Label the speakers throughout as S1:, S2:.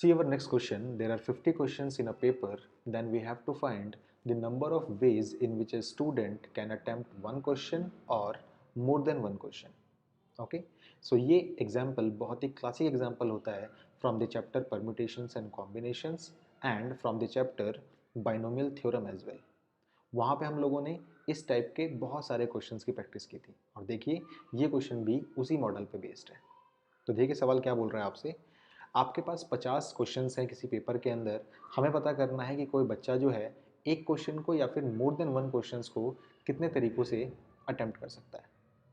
S1: See our next question. There are 50 questions in a paper. Then we have to find the number of ways in which a student can attempt one question or more than one question. Okay so ये example बहुत ही classic example होता है from the chapter permutations and combinations and from the chapter binomial theorem as well. वहाँ पे हम लोगों ने इस टाइप के बहुत सारे क्वेश्चंस की प्रैक्टिस की थी और देखिए ये क्वेश्चन भी उसी मॉडल पे बेस्ड है। तो देखिए सवाल क्या बोल रहा है आपसे, आपके पास 50 क्वेश्चंस हैं किसी पेपर के अंदर। हमें पता करना है कि कोई बच्चा जो है एक क्वेश्चन को या फिर मोर देन वन क्वेश्चंस को कितने तरीक़ों से अटेम्प्ट कर सकता है।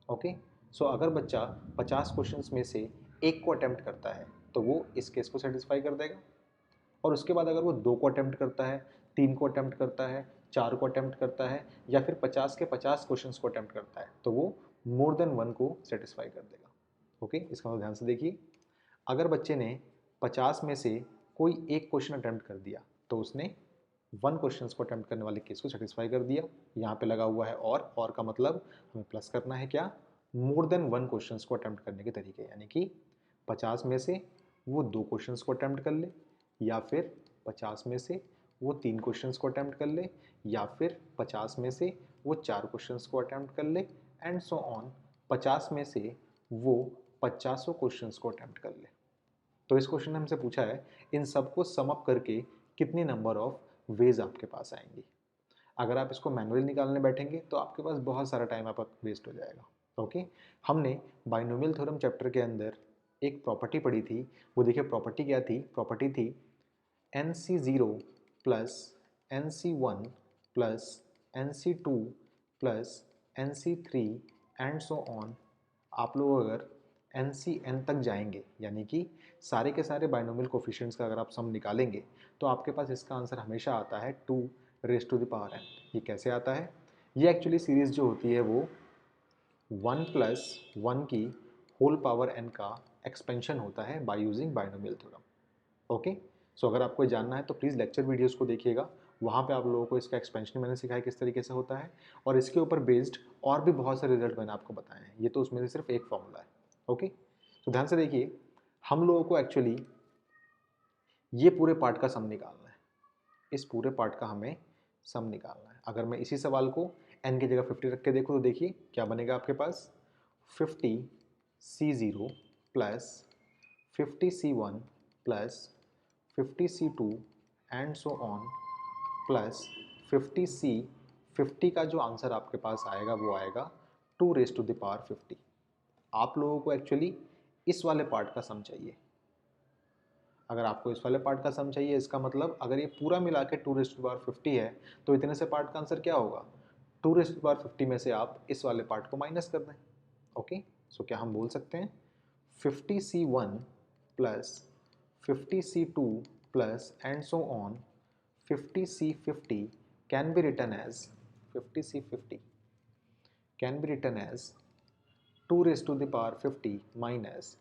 S1: ओके सो अगर बच्चा 50 क्वेश्चंस में से एक को अटेम्प्ट करता है तो वो इस केस को सेटिस्फाई कर देगा, और उसके बाद अगर वो दो को अटेम्प्ट करता है, तीन को अटेम्प्ट करता है, चार को अटेम्प्ट करता है या फिर 50 के 50 क्वेश्चंस को अटेम्प्ट करता है तो वो मोर देन वन को सेटिस्फाई कर देगा। ओके इसका मतलब ध्यान से देखिए, अगर बच्चे ने 50 में से कोई एक क्वेश्चन अटेम्प्ट कर दिया तो उसने वन क्वेश्चन को अटेम्प्ट करने वाले केस को सेटिस्फाई कर दिया। यहाँ पे लगा हुआ है और का मतलब हमें प्लस करना है क्या, मोर देन वन क्वेश्चन को अटेम्प्ट करने के तरीके, यानी कि 50 में से वो दो क्वेश्चन को अटेम्प्ट कर ले, या फिर 50 में से वो तीन क्वेश्चन को अटेम्प्ट कर ले, या फिर 50 में से वो चार क्वेश्चन को अटेम्प्ट कर ले, एंड सो ऑन 50 में से वो 50 क्वेश्चन को अटेम्प्ट कर ले। तो इस क्वेश्चन ने हमसे पूछा है इन सबको सम अप करके कितनी नंबर ऑफ वेज आपके पास आएंगी। अगर आप इसको मैनुअली निकालने बैठेंगे तो आपके पास बहुत सारा टाइम आपका वेस्ट हो जाएगा। ओके हमने बाइनोमियल थ्योरम चैप्टर के अंदर एक प्रॉपर्टी पढ़ी थी, वो देखिए प्रॉपर्टी क्या थी, प्रॉपर्टी थी NC0 plus NC1 plus NC2 plus NC3 and so on. आप लोग अगर NCN तक जाएंगे यानी कि सारे के सारे बाइनोमियल कोफिशिएंट्स का अगर आप सम निकालेंगे तो आपके पास इसका आंसर हमेशा आता है 2 raise to the power n। ये कैसे आता है, ये एक्चुअली सीरीज़ जो होती है वो 1 प्लस 1 की होल पावर n का एक्सपेंशन होता है by using binomial theorem. Okay so अगर आपको जानना है तो प्लीज़ लेक्चर वीडियोस को देखिएगा, वहाँ पे आप लोगों को इसका एक्सपेंशन मैंने सिखाया किस तरीके से होता है, और इसके ऊपर बेस्ड और भी बहुत सारे रिजल्ट मैंने आपको बताए हैं। ये तो उसमें से सिर्फ एक फॉर्मूला है। ओके तो ध्यान से देखिए, हम लोगों को एक्चुअली ये पूरे पार्ट का सम निकालना है, इस पूरे पार्ट का हमें सम निकालना है। अगर मैं इसी सवाल को n की जगह 50 रख के देखूँ तो देखिए क्या बनेगा आपके पास, 50C0 plus 50C1 plus 50C2 and so on plus 50C। 50 का जो आंसर आपके पास आएगा वो आएगा 2 रेज़ टू द पावर 50। आप लोगों को एक्चुअली इस वाले पार्ट का सम चाहिए। अगर आपको इस वाले पार्ट का सम चाहिए, इसका मतलब अगर ये पूरा मिला के 2 रेज़ टू द पावर 50 है तो इतने से पार्ट का आंसर क्या होगा, 2 रेज़ टू द पावर 50 में से आप इस वाले पार्ट को माइनस कर दें। ओके सो क्या हम बोल सकते हैं 50C1 plus 50C2 plus and so on 50C50 can be written as 50C50 can be written as 2 raise to the power 50 minus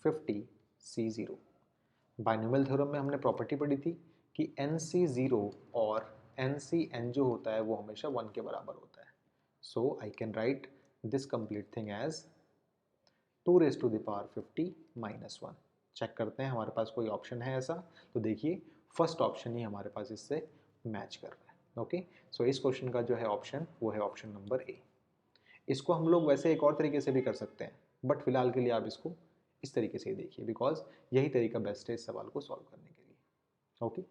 S1: 50C0। Binomial theorem में हमने प्रॉपर्टी पढ़ी थी कि NC0 और NCN जो होता है वो हमेशा 1 के बराबर होता है। So I can write this complete thing as 2 raise to the power 50 minus 1। Check करते हैं हमारे पास कोई ऑप्शन है ऐसा, तो देखिए फर्स्ट ऑप्शन ही हमारे पास इससे मैच कर रहा है। ओके सो इस क्वेश्चन का जो है ऑप्शन वो है ऑप्शन नंबर ए। इसको हम लोग वैसे एक और तरीके से भी कर सकते हैं, बट फिलहाल के लिए आप इसको इस तरीके से ही देखिए बिकॉज यही तरीका बेस्ट है इस सवाल को सॉल्व करने के लिए। ओके